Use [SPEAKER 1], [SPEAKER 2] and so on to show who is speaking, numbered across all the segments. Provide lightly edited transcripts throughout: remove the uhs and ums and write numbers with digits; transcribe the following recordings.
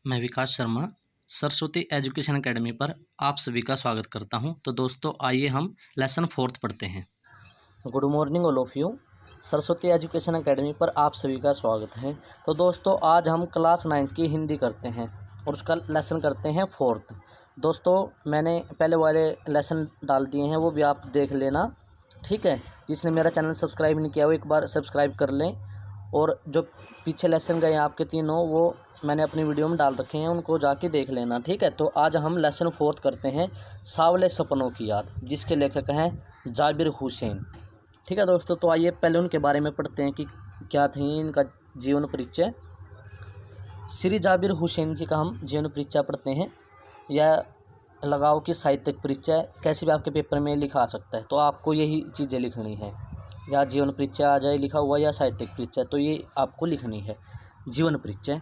[SPEAKER 1] मैं विकास Sharma Saraswati education academy पर आप सभी का स्वागत करता हूं। तो दोस्तों आइए हम लेसन 4 पढ़ते हैं।
[SPEAKER 2] Good morning all of you. Saraswati education academy पर आप सभी का स्वागत है। तो दोस्तों आज हम क्लास 9 की हिंदी करते हैं और उसका लेसन करते हैं 4th। दोस्तों मैंने पहले वाले लेसन डाल दिए हैं, वो भी आप देख लेना, ठीक है। जिसने मेरा चैनल सब्सक्राइब नहीं किया वो एक बार सब्सक्राइब कर लें, और जो पीछे लेसन गए आपके तीनों वो मैंने अपनी वीडियो में डाल रखे हैं, उनको जाके देख लेना, ठीक है। तो आज हम लेसन 4 करते हैं सावले सपनों की याद, जिसके लेखक हैं जाबिर हुसैन, ठीक है दोस्तों। तो आइए पहले उनके बारे में पढ़ते हैं कि क्या थी इनका जीवन परिचय। श्री जाबिर हुसैन जी का हम जीवन परिचय पढ़ते हैं, या लगाओ कि साहित्यिक परिचय, कैसे भी आपके पेपर में लिखा आ सकता है, तो आपको यही चीज़ें लिखनी है, या जीवन परिचय आ जाए लिखा हुआ या साहित्यिक परिचय, तो ये आपको लिखनी है। जीवन परिचय।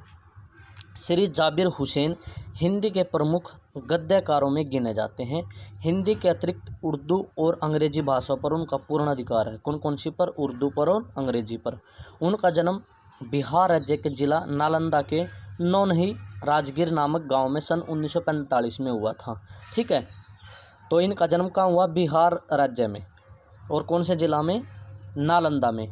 [SPEAKER 2] श्री जाबिर हुसैन हिंदी के प्रमुख गद्यकारों में गिने जाते हैं। हिंदी के अतिरिक्त उर्दू और अंग्रेजी भाषाओं पर उनका पूर्ण अधिकार है। कौन कौन सी पर? उर्दू पर और अंग्रेजी पर। उनका जन्म बिहार राज्य के जिला नालंदा के नौनही राजगीर नामक गांव में सन 1945 में हुआ था, ठीक है। तो इनका जन्म कहाँ हुआ? बिहार राज्य में, और कौन से जिला में? नालंदा में,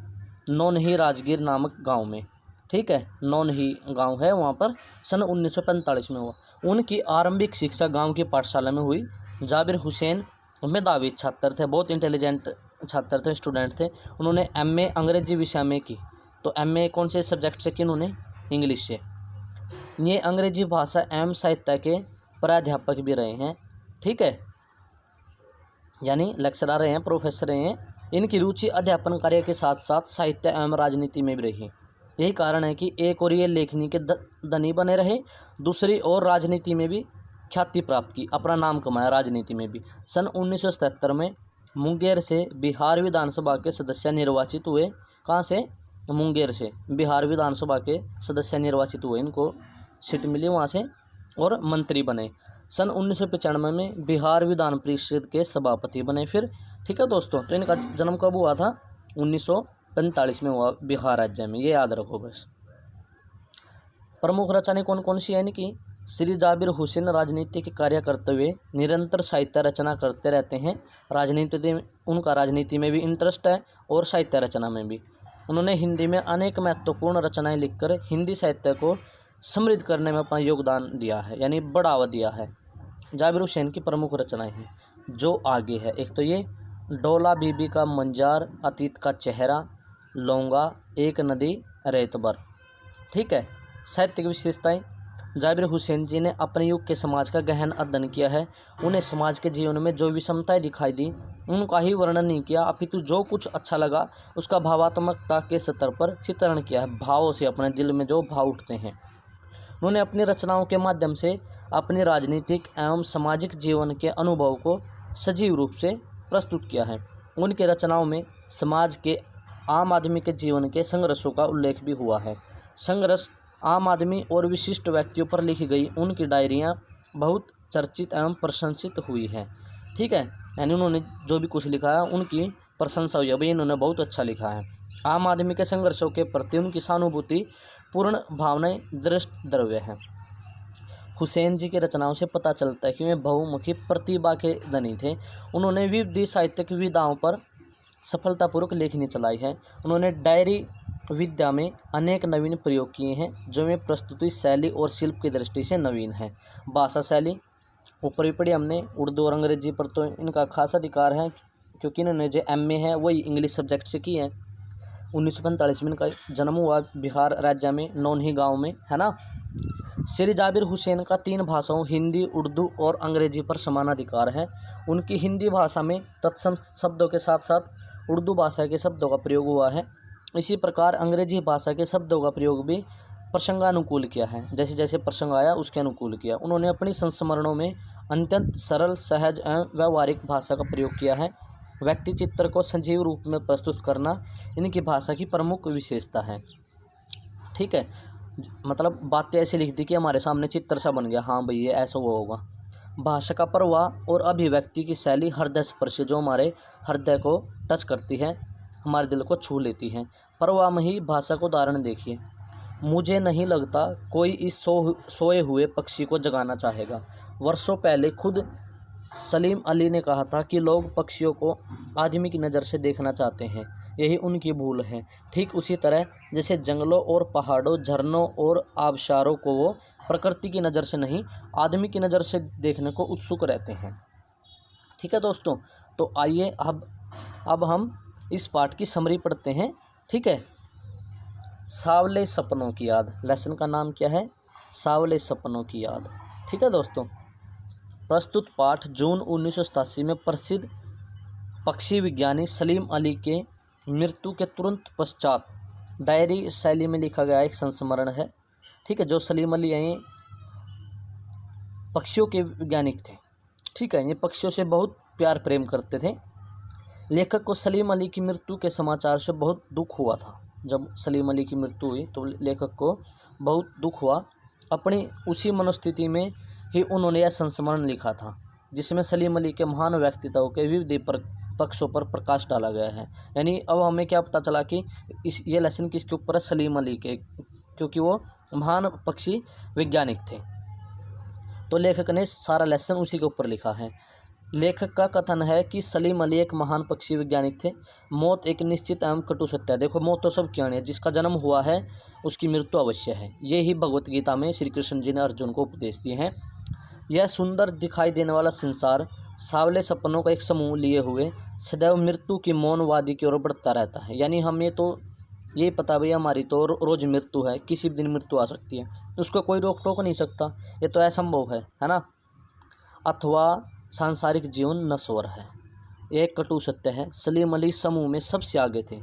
[SPEAKER 2] नौनही राजगीर नामक गांव में, ठीक है। नौनही गांव है वहाँ पर, सन 1945 में हुआ। उनकी आरंभिक शिक्षा गांव की पाठशाला में हुई। जाबिर हुसैन मेधावी छात्र थे, बहुत इंटेलिजेंट छात्र थे, स्टूडेंट थे। उन्होंने एमए अंग्रेजी विषय में की। तो एमए कौन से सब्जेक्ट से की? उन्होंने इंग्लिश से। ये अंग्रेजी भाषा एवं साहित्य के प्राध्यापक भी रहे हैं, ठीक है, यानी लेक्चरर रहे हैं, प्रोफेसर रहे हैं। इनकी रुचि अध्यापन कार्य के साथ साथ साहित्य एवं राजनीति में भी रही। यही कारण है कि एक और ये लेखनी के धनी बने रहे, दूसरी और राजनीति में भी ख्याति प्राप्त की, अपना नाम कमाया राजनीति में भी। सन 1977 में मुंगेर से बिहार विधानसभा के सदस्य निर्वाचित हुए। कहाँ से? मुंगेर से बिहार विधानसभा के सदस्य निर्वाचित हुए, इनको सीट मिली वहाँ से, और मंत्री बने। सन 1995 में बिहार विधान परिषद के सभापति बने फिर, ठीक है दोस्तों। तो इनका जन्म कब हुआ था? 1945 में हुआ, बिहार राज्य में, ये याद रखो बस। प्रमुख रचनाएं कौन कौन सी है इनकी? श्री जाबिर हुसैन राजनीति के कार्य करते हुए निरंतर साहित्य रचना करते रहते हैं। उनका राजनीति में भी इंटरेस्ट है और साहित्य रचना में भी। उन्होंने हिंदी में अनेक महत्वपूर्ण रचनाएं लिखकर हिंदी साहित्य को समृद्ध करने में अपना योगदान दिया है, यानी बढ़ावा दिया है। जाबिर हुसैन की प्रमुख रचनाएं हैं जो आगे है। एक तो ये डोला बीबी का मंजार, अतीत का चेहरा, लौंगा, एक नदी, रेतबर, ठीक है। साहित्यिक विशेषताएं। जाबिर हुसैन जी ने अपने युग के समाज का गहन अध्ययन किया है। उन्हें समाज के जीवन में जो विषमताएं दिखाई दी उनका ही वर्णन नहीं किया, अपितु जो कुछ अच्छा लगा उसका भावात्मकता के स्तर पर चित्रण किया है। भावों से, अपने दिल में जो भाव उठते हैं। उन्होंने अपनी रचनाओं के माध्यम से अपने राजनीतिक एवं सामाजिक जीवन के अनुभव को सजीव रूप से प्रस्तुत किया है। उनकी रचनाओं में समाज के आम आदमी के जीवन के संघर्षों का उल्लेख भी हुआ है। संघर्ष, आम आदमी और विशिष्ट व्यक्तियों पर लिखी गई उनकी डायरियाँ बहुत चर्चित एवं प्रशंसित हुई है, ठीक है। यानी उन्होंने जो भी कुछ लिखा है उनकी प्रशंसा हुई है, भाई इन्होंने बहुत अच्छा लिखा है। आम आदमी के संघर्षों के प्रति उनकी सहानुभूति पूर्ण भावनाएं दृष्ट द्रव्य है। हुसैन जी की रचनाओं से पता चलता है कि वे बहुमुखी प्रतिभा के धनी थे। उन्होंने विविध साहित्यिक विधाओं पर सफलतापूर्वक लेखनी चलाई है। उन्होंने डायरी विद्या में अनेक नवीन प्रयोग किए हैं जो वे प्रस्तुति शैली और शिल्प की दृष्टि से नवीन है। भाषा शैली ऊपर भी पढ़ी हमने, उर्दू और अंग्रेजी पर तो इनका खास अधिकार है, क्योंकि इन्होंने जो एमए है वही इंग्लिश सब्जेक्ट से की है। 1945 में इनका जन्म हुआ बिहार राज्य में, नौनही गांव में, है ना। श्री जाबिर हुसैन का 3 भाषाओं हिंदी, उर्दू और अंग्रेजी पर समान अधिकार है। उनकी हिंदी भाषा में तत्सम शब्दों के साथ साथ उर्दू भाषा के शब्दों का प्रयोग हुआ है। इसी प्रकार अंग्रेजी भाषा के शब्दों का प्रयोग भी प्रसंगानुकूल किया है, जैसे जैसे प्रसंग आया उसके अनुकूल किया। उन्होंने अपनी संस्मरणों में अत्यंत सरल, सहज एवं व्यवहारिक भाषा का प्रयोग किया है। व्यक्ति चित्र को सजीव रूप में प्रस्तुत करना इनकी भाषा की प्रमुख विशेषता है, ठीक है। मतलब बातें ऐसे लिख दी कि हमारे सामने चित्र सा बन गया, हाँ भाई ये ऐसा हुआ होगा। भाषा का प्रवाह और अभिव्यक्ति की शैली हृदय स्पर्श, जो हमारे हृदय को टच करती है, हमारे दिल को छू लेती है। प्रवाह में ही भाषा को उदाहरण देखिए। मुझे नहीं लगता कोई इस सोए हुए पक्षी को जगाना चाहेगा। वर्षों पहले खुद सलीम अली ने कहा था कि लोग पक्षियों को आदमी की नज़र से देखना चाहते हैं, यही उनकी भूल है। ठीक उसी तरह जैसे जंगलों और पहाड़ों, झरनों और आबशारों को वो प्रकृति की नज़र से नहीं, आदमी की नज़र से देखने को उत्सुक रहते हैं। ठीक है दोस्तों, तो आइए अब हम इस पाठ की समरी पढ़ते हैं। ठीक है, सावले सपनों की याद। लेसन का नाम क्या है? सावले सपनों की याद। ठीक है दोस्तों, प्रस्तुत पाठ जून 1987 में प्रसिद्ध पक्षी विज्ञानी सलीम अली के मृत्यु के तुरंत पश्चात डायरी शैली में लिखा गया एक संस्मरण है। ठीक है, जो सलीम अली हैं पक्षियों के वैज्ञानिक थे। ठीक है, ये पक्षियों से बहुत प्यार प्रेम करते थे। लेखक को सलीम अली की मृत्यु के समाचार से बहुत दुख हुआ था। जब सलीम अली की मृत्यु हुई तो लेखक को बहुत दुख हुआ। अपनी उसी मनोस्थिति में ही उन्होंने यह संस्मरण लिखा था, जिसमें सलीम अली के महान व्यक्तित्व के विविध पक्षों पर प्रकाश डाला गया है। यानी अब हमें क्या पता चला कि ये लेसन किसके ऊपर है? सलीम अली के, क्योंकि वो महान पक्षी वैज्ञानिक थे। तो लेखक ने सारा लेसन उसी के ऊपर लिखा है। लेखक का कथन है कि सलीम अली एक महान पक्षी वैज्ञानिक थे। मौत एक निश्चित एवं कटु सत्य है। देखो, मौत तो सब क्यों है, जिसका जन्म हुआ है उसकी मृत्यु अवश्य है। ये ही भगवत गीता में श्री कृष्ण जी ने अर्जुन को उपदेश दिए हैं। यह सुंदर दिखाई देने वाला संसार सावले सपनों का एक समूह लिए हुए सदैव मृत्यु की मौनवादी की ओर बढ़ता रहता है। यानी हमें तो यही पता भाई हमारी तो रोज़ मृत्यु है, किसी भी दिन मृत्यु आ सकती है, उसको कोई रोक टोक नहीं सकता, ये तो असंभव है ना। अथवा सांसारिक जीवन नश्वर है, एक कटु सत्य है। सलीम अली समूह में सबसे आगे थे।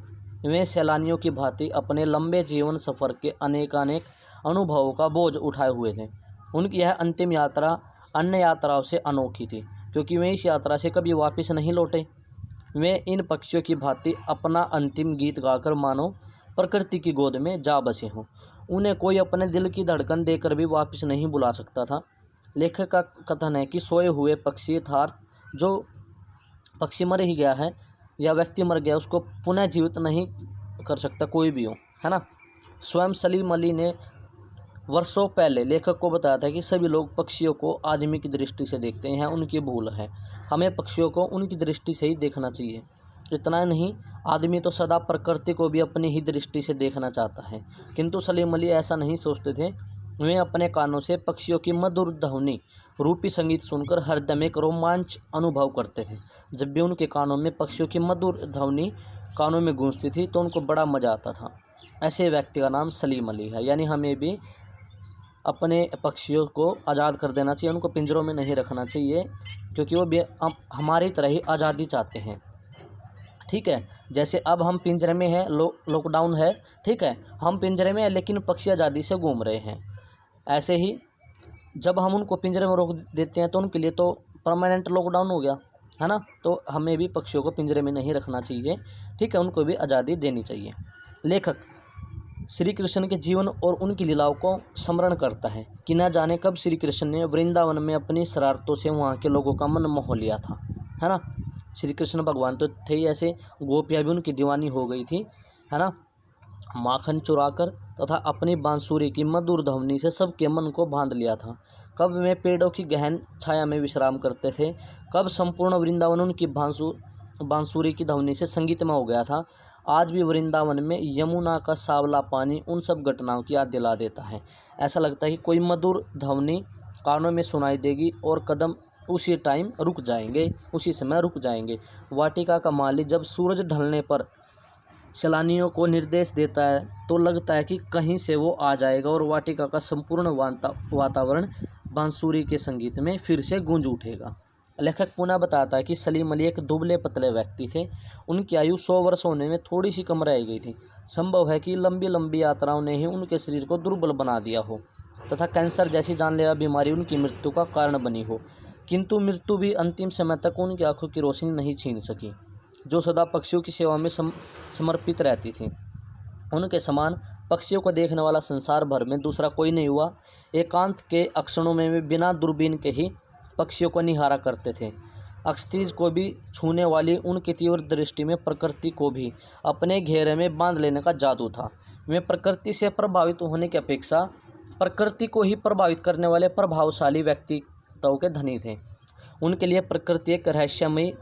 [SPEAKER 2] वे सैलानियों की भांति अपने लंबे जीवन सफ़र के अनेकानेक अनुभवों का बोझ उठाए हुए थे। उनकी यह अंतिम यात्रा अन्य यात्राओं से अनोखी थी, क्योंकि वे इस यात्रा से कभी वापस नहीं लौटे। वे इन पक्षियों की भांति अपना अंतिम गीत गाकर मानो प्रकृति की गोद में जा बसे हों। उन्हें कोई अपने दिल की धड़कन देकर भी वापस नहीं बुला सकता था। लेखक का कथन है कि सोए हुए पक्षी अर्थात जो पक्षी मर ही गया है या व्यक्ति मर गया, उसको पुनः जीवित नहीं कर सकता कोई भी हो, है ना। स्वयं सलीम अली ने वर्षों पहले लेखक को बताया था कि सभी लोग पक्षियों को आदमी की दृष्टि से देखते हैं, उनकी भूल है। हमें पक्षियों को उनकी दृष्टि से ही देखना चाहिए। इतना नहीं, आदमी तो सदा प्रकृति को भी अपनी ही दृष्टि से देखना चाहता है, किंतु सलीम अली ऐसा नहीं सोचते थे। वे अपने कानों से पक्षियों की मधुर ध्वनि रूपी संगीत सुनकर हरदम एक रोमांच अनुभव करते थे। जब भी उनके कानों में पक्षियों की मधुर ध्वनि कानों में गूंजती थी तो उनको बड़ा मज़ा आता था। ऐसे व्यक्ति का नाम सलीम अली है। यानी हमें भी अपने पक्षियों को आज़ाद कर देना चाहिए, उनको पिंजरों में नहीं रखना चाहिए, क्योंकि वो भी हमारी तरह ही आज़ादी चाहते हैं। ठीक है, जैसे अब हम पिंजरे में हैं, लॉकडाउन है, ठीक है, हम पिंजरे में हैं लेकिन पक्षी आज़ादी से घूम रहे हैं। ऐसे ही जब हम उनको पिंजरे में रोक देते हैं तो उनके लिए तो परमानेंट लॉकडाउन हो गया, है ना। तो हमें भी पक्षियों को पिंजरे में नहीं रखना चाहिए, ठीक है, उनको भी आज़ादी देनी चाहिए। लेखक श्री कृष्ण के जीवन और उनकी लीलाओं को स्मरण करता है कि न जाने कब श्री कृष्ण ने वृंदावन में अपनी शरारतों से वहाँ के लोगों का मन मोह लिया था, है ना। श्री कृष्ण भगवान तो थे ही ऐसे, गोपियाँ भी उनकी दीवानी हो गई थी, है ना। माखन चुराकर तथा अपनी बांसुरी की मधुर ध्वनि से सबके मन को बांध लिया था। कब वे पेड़ों की गहन छाया में विश्राम करते थे, कब संपूर्ण वृंदावन उनकी बांसुरी की ध्वनि से संगीतमय हो गया था। आज भी वृंदावन में यमुना का सावला पानी उन सब घटनाओं की याद दिला देता है। ऐसा लगता है कि कोई मधुर ध्वनि कानों में सुनाई देगी और कदम उसी टाइम रुक जाएंगे, उसी समय रुक जाएंगे। वाटिका का माली जब सूरज ढलने पर सैलानियों को निर्देश देता है तो लगता है कि कहीं से वो आ जाएगा और वाटिका का संपूर्ण वातावरण बांसुरी के संगीत में फिर से गूंज उठेगा। लेखक पुनः बताता है कि सलीम अली एक दुबले पतले व्यक्ति थे। उनकी आयु 100 वर्ष होने में थोड़ी सी कम रह गई थी। संभव है कि लंबी लंबी यात्राओं ने ही उनके शरीर को दुर्बल बना दिया हो तथा कैंसर जैसी जानलेवा बीमारी उनकी मृत्यु का कारण बनी हो, किंतु मृत्यु भी अंतिम समय तक उनकी आंखों की रोशनी नहीं छीन सकी, जो सदा पक्षियों की सेवा में समर्पित रहती थी। उनके समान पक्षियों को देखने वाला संसार भर में दूसरा कोई नहीं हुआ। एकांत के अक्षणों में वे बिना दूरबीन के ही पक्षियों को निहारा करते थे। अक्षतीज को भी छूने वाली उनकी तीव्र दृष्टि में प्रकृति को भी अपने घेरे में बांध लेने का जादू था। वे प्रकृति से प्रभावित होने की अपेक्षा प्रकृति को ही प्रभावित करने वाले प्रभावशाली व्यक्तित्वों के धनी थे। उनके लिए प्रकृति एक रहस्यमयी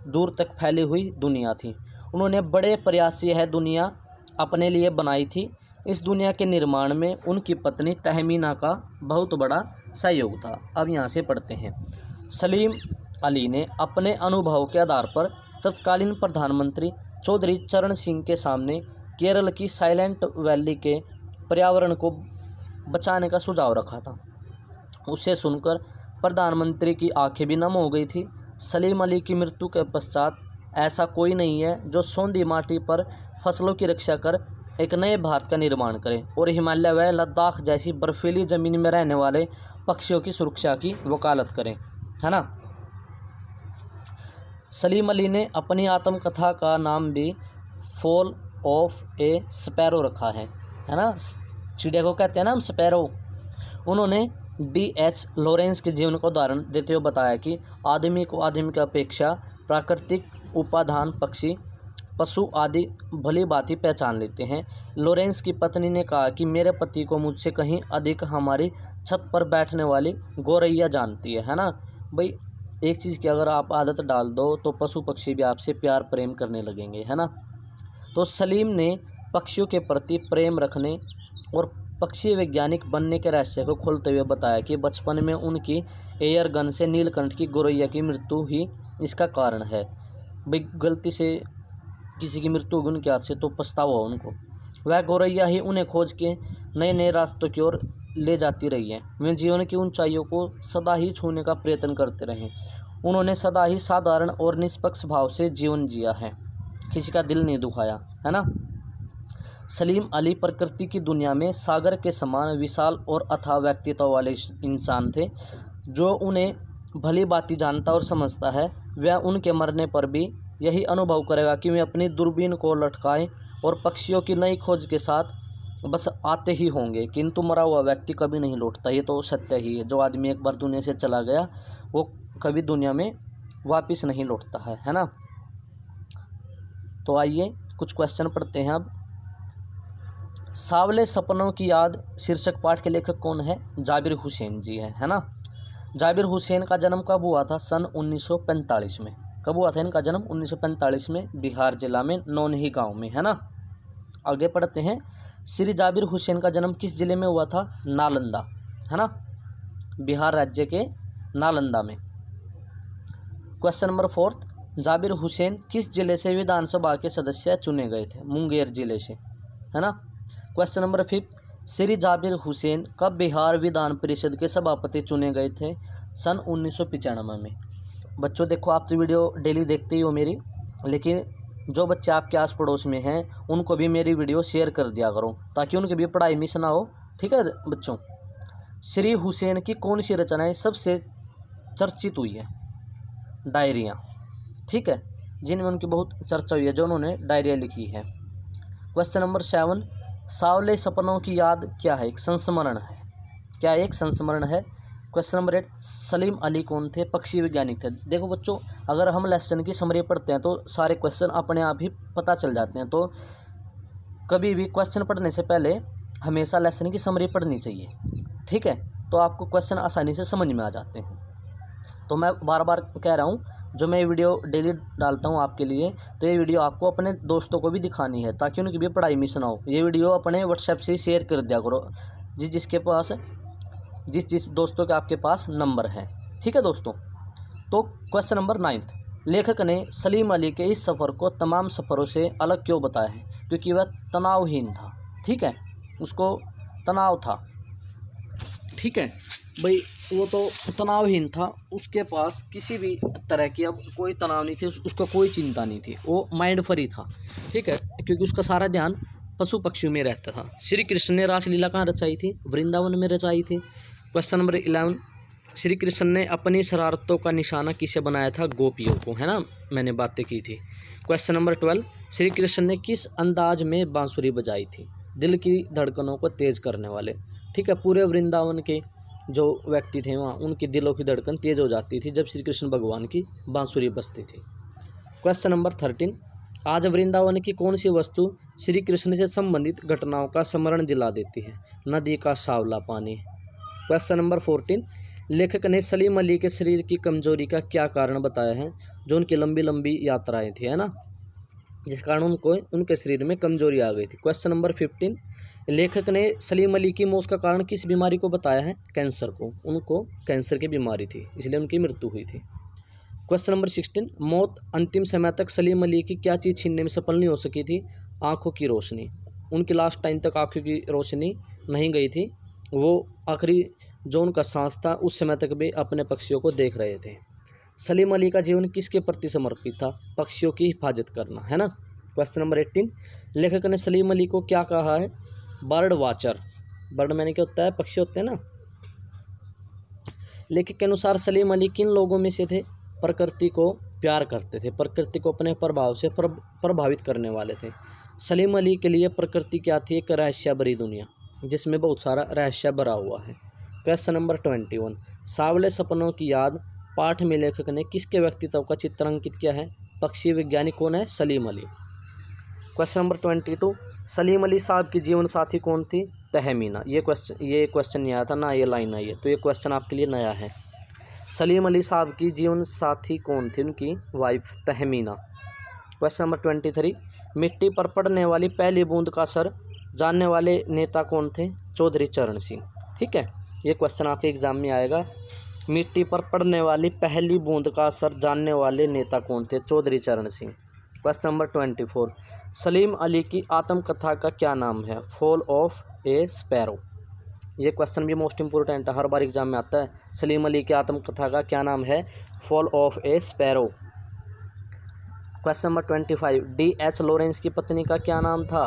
[SPEAKER 2] दूर तक फैली हुई दुनिया थी। उन्होंने बड़े प्रयास से यह दुनिया अपने लिए बनाई थी। इस दुनिया के निर्माण में उनकी पत्नी तहमीना का बहुत बड़ा सहयोग था। अब यहाँ से पढ़ते हैं। सलीम अली ने अपने अनुभव के आधार पर तत्कालीन प्रधानमंत्री चौधरी चरण सिंह के सामने केरल की साइलेंट वैली के पर्यावरण को बचाने का सुझाव रखा था। उसे सुनकर प्रधानमंत्री की आंखें भी नम हो गई थी। सलीम अली की मृत्यु के पश्चात ऐसा कोई नहीं है जो सौंधी माटी पर फसलों की रक्षा कर एक नए भारत का निर्माण करे और हिमालय व लद्दाख जैसी बर्फीली ज़मीन में रहने वाले पक्षियों की सुरक्षा की वकालत करें, है ना। सलीम अली ने अपनी आत्मकथा का नाम भी फॉल ऑफ ए स्पैरो रखा है ना। चिड़िया को कहते हैं ना हम स्पैरो। उन्होंने D.H. लॉरेंस के जीवन का उदाहरण देते हुए बताया कि आदमी को आदमी की अपेक्षा प्राकृतिक उपादान पक्षी पशु आदि भली भांति पहचान लेते हैं। लॉरेंस की पत्नी ने कहा कि मेरे पति को मुझसे कहीं अधिक हमारी छत पर बैठने वाली गौरैया जानती है ना। भाई एक चीज़ की अगर आप आदत डाल दो तो पशु पक्षी भी आपसे प्यार प्रेम करने लगेंगे, है ना। तो सलीम ने पक्षियों के प्रति प्रेम रखने और पक्षी वैज्ञानिक बनने के रहस्य को खोलते हुए बताया कि बचपन में उनकी एयर गन से नीलकंठ की गौरैया की मृत्यु ही इसका कारण है। भाई गलती से किसी की मृत्यु होगी उनके हाथ से तो पछतावा हो उनको। वह गौरैया ही उन्हें खोज के नए नए रास्तों की ओर ले जाती रही है। वे जीवन की ऊंचाइयों को सदा ही छूने का प्रयत्न करते रहे। उन्होंने सदा ही साधारण और निष्पक्ष भाव से जीवन जिया है, किसी का दिल नहीं दुखाया, है ना। सलीम अली प्रकृति की दुनिया में सागर के समान विशाल और अथाह व्यक्तित्व वाले इंसान थे। जो उन्हें भली भांति जानता और समझता है वह उनके मरने पर भी यही अनुभव करेगा कि वे अपनी दूरबीन को लटकाएं और पक्षियों की नई खोज के साथ बस आते ही होंगे, किंतु मरा हुआ व्यक्ति कभी नहीं लौटता। ये तो सत्य ही है। जो आदमी एक बार दुनिया से चला गया वो कभी दुनिया में वापस नहीं लौटता है ना। तो आइए कुछ क्वेश्चन पढ़ते हैं अब। सावले सपनों की याद शीर्षक पाठ के लेखक कौन है? जाबिर हुसैन जी है ना। जाबिर हुसैन का जन्म कब हुआ था? सन 1945 में। कब हुआ था इनका जन्म? 1945 में, बिहार जिला में नौनही गांव में, है ना। आगे पढ़ते हैं। श्री जाबिर हुसैन का जन्म किस जिले में हुआ था? नालंदा, है ना, बिहार राज्य के नालंदा में। क्वेश्चन नंबर 4, जाबिर हुसैन किस जिले से विधानसभा के सदस्य चुने गए थे? मुंगेर जिले से, है ना। क्वेश्चन नंबर 5, श्री जाबिर हुसैन कब बिहार विधान परिषद के सभापति चुने गए थे? सन 1995 में। बच्चों देखो, आप तो वीडियो डेली देखते ही हो मेरी, लेकिन जो बच्चे आपके आस पड़ोस में हैं उनको भी मेरी वीडियो शेयर कर दिया करो ताकि उनकी भी पढ़ाई मिस ना हो, ठीक है बच्चों। श्री हुसैन की कौन सी रचनाएं सबसे चर्चित हुई है? डायरियाँ, ठीक है, जिनमें उनकी बहुत चर्चा हुई है, जो उन्होंने डायरिया लिखी है। क्वेश्चन नंबर 7, सावले सपनों की याद क्या है? एक संस्मरण है। क्या एक संस्मरण है? क्वेश्चन नंबर 8, सलीम अली कौन थे? पक्षी वैज्ञानिक थे। देखो बच्चों, अगर हम लेसन की समरी पढ़ते हैं तो सारे क्वेश्चन अपने आप ही पता चल जाते हैं। तो कभी भी क्वेश्चन पढ़ने से पहले हमेशा लेसन की समरी पढ़नी चाहिए, ठीक है, तो आपको क्वेश्चन आसानी से समझ में आ जाते हैं। तो मैं बार बार कह रहा हूँ, जो मैं वीडियो डेली डालता हूँ आपके लिए, तो ये वीडियो आपको अपने दोस्तों को भी दिखानी है ताकि उनकी भी पढ़ाई मिस ना हो। ये वीडियो अपने व्हाट्सएप से शेयर कर दिया करो जिस दोस्तों के आपके पास नंबर है, ठीक है दोस्तों। तो क्वेश्चन नंबर 9, लेखक ने सलीम अली के इस सफ़र को तमाम सफ़रों से अलग क्यों बताया है? क्योंकि वह तनावहीन था, ठीक है, उसको तनाव था, ठीक है भाई, वो तो तनावहीन था, उसके पास किसी भी तरह की अब कोई तनाव नहीं थी, उसको कोई चिंता नहीं थी, वो माइंड फ्री था, ठीक है, क्योंकि उसका सारा ध्यान पशु पक्षियों में रहता था। श्री कृष्ण ने रासलीला कहाँ रचाई थी? वृंदावन में रचाई थी। क्वेश्चन नंबर 11, श्री कृष्ण ने अपनी शरारतों का निशाना किसे बनाया था? गोपियों को, है ना, मैंने बातें की थी। क्वेश्चन नंबर 12, श्री कृष्ण ने किस अंदाज में बांसुरी बजाई थी? दिल की धड़कनों को तेज करने वाले, ठीक है, पूरे वृंदावन के जो व्यक्ति थे वहाँ उनकी दिलों की धड़कन तेज हो जाती थी जब श्री कृष्ण भगवान की बांसुरी बजती थी। क्वेश्चन नंबर 13, आज वृंदावन की कौन सी वस्तु श्री कृष्ण से संबंधित घटनाओं का स्मरण दिला देती है? नदी का सांवला पानी। क्वेश्चन नंबर 14, लेखक ने सलीम अली के शरीर की कमजोरी का क्या कारण बताया है? जो उनकी लंबी लंबी यात्राएं थी, है ना, जिस कारण उनको उनके शरीर में कमजोरी आ गई थी। क्वेश्चन नंबर 15, लेखक ने सलीम अली की मौत का कारण किस बीमारी को बताया है? कैंसर को। उनको कैंसर की बीमारी थी, इसलिए उनकी मृत्यु हुई थी। क्वेश्चन नंबर 16, मौत अंतिम समय तक सलीम अली की क्या चीज़ छीनने में सफल नहीं हो सकी थी? आंखों की रोशनी। उनकी लास्ट टाइम तक आंखों की रोशनी नहीं गई थी। वो आखिरी जो उनका सांस था उस समय तक भी अपने पक्षियों को देख रहे थे। सलीम अली का जीवन किसके प्रति समर्पित था? पक्षियों की हिफाजत करना, है ना। क्वेश्चन नंबर 18, लेखक ने सलीम अली को क्या कहा है? Bird watcher. बर्ड मैंने क्या होता है? पक्षी होते हैं ना। लेखक के अनुसार सलीम अली किन लोगों में से थे? प्रकृति को प्यार करते थे, प्रकृति को अपने प्रभाव से प्रभावित करने वाले थे। सलीम अली के लिए प्रकृति क्या थी? एक रहस्य भरी दुनिया जिसमें बहुत सारा रहस्य भरा हुआ है। क्वेश्चन नंबर 21, सांवले सपनों की याद पाठ में लेखक ने किसके व्यक्तित्व का चित्र अंकित किया है? पक्षी वैज्ञानिक कौन है? सलीम अली। क्वेश्चन नंबर 22, सलीम अली साहब की जीवन साथी कौन थी? तहमीना। ये क्वेश्चन नहीं आया था ना, ये लाइन आई है, तो ये क्वेश्चन आपके लिए नया है। सलीम अली साहब की जीवन साथी कौन थी? उनकी वाइफ तहमीना। क्वेश्चन नंबर 23, मिट्टी पर पड़ने वाली पहली बूंद का असर जानने वाले नेता कौन थे? चौधरी चरण सिंह। ठीक है, ये क्वेश्चन आपके एग्जाम में आएगा। मिट्टी पर पड़ने वाली पहली बूंद का असर जानने वाले नेता कौन थे? चौधरी चरण सिंह। क्वेश्चन नंबर 24, सलीम अली की आत्मकथा का क्या नाम है? Fall of a sparrow. ये क्वेश्चन भी मोस्ट इंपोर्टेंट है, हर बार एग्जाम में आता है। सलीम अली की आत्मकथा का क्या नाम है? Fall of a sparrow. Question number 25, D.H. Lawrence की पत्नी का क्या नाम था?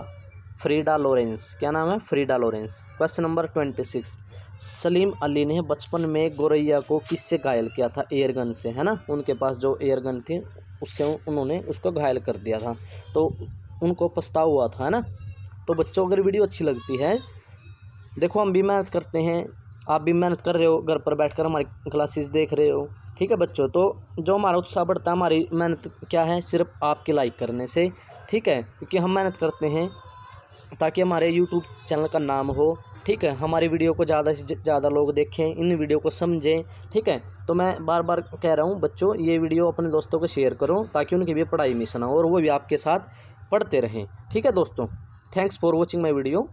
[SPEAKER 2] Frieda Lawrence. क्या नाम है? Frieda Lawrence. Question number 26, Salim Ali ने बचपन में गोरैया को किससे घायल किया था? एयरगन से, है ना। उनके पास जो एयरगन थी उससे उन्होंने उसको घायल कर दिया था, तो उनको पछतावा हुआ था, है ना। तो बच्चों, अगर वीडियो अच्छी लगती है, देखो हम भी मेहनत करते हैं, आप भी मेहनत कर रहे हो, घर पर बैठकर हमारी क्लासेस देख रहे हो, ठीक है बच्चों। तो जो हमारा उत्साह बढ़ता है, हमारी मेहनत क्या है? सिर्फ आपके लाइक करने से, ठीक है, क्योंकि हम मेहनत करते हैं ताकि हमारे यूट्यूब चैनल का नाम हो, ठीक है, हमारी वीडियो को ज़्यादा से ज़्यादा लोग देखें, इन वीडियो को समझें, ठीक है। तो मैं बार बार कह रहा हूँ बच्चों, ये वीडियो अपने दोस्तों को शेयर करो ताकि उनकी भी पढ़ाई मिस ना हो और वो भी आपके साथ पढ़ते रहें, ठीक है दोस्तों। Thanks for watching my video.